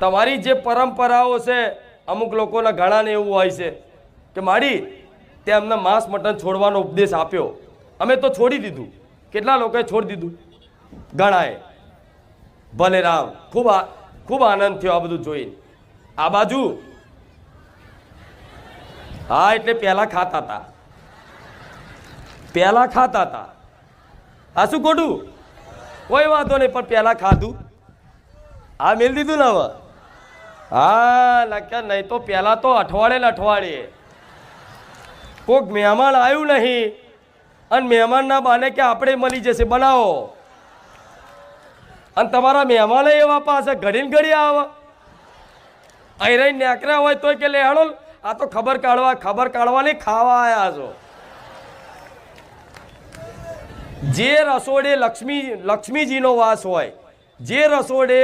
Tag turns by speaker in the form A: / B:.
A: તમારી જે પરંપરાઓ છે, અમુક લોકોના ઘણાને એવું હોય છે કે માડી તે અમને માંસ મટન છોડવાનો ઉપદેશ આપ્યો, અમે તો છોડી દીધું. કેટલા લોકોએ છોડી દીધું? ઘણાએ. ભલે રામ, ખૂબ આનંદ થયો આ બધું જોઈને. આ બાજુ હા, એટલે પહેલા ખાતા હતા, પહેલા ખાતા હતા. આ શું ખોટું? કોઈ વાંધો નહીં, પણ પહેલા ખાધું. આ મેલ દીધું ને હવે. હા લખ્યા નહીં તો પહેલા તો અઠવાડિયે કોઈક મહેમાન આવ્યું નહીં અને મહેમાનના બાને કે આપણે મળી જશે બનાવો, અને તમારા મહેમાને એવા પાસે ઘડીને ઘડી આવે. અહીં રહીને નેકર્યા હોય તોય કે લે હેડો, આ તો ખબર કાઢવાની ખાવા આવ્યા છો. જે રસોડે લક્ષ્મીજીનો વાસ હોય, જે રસોડે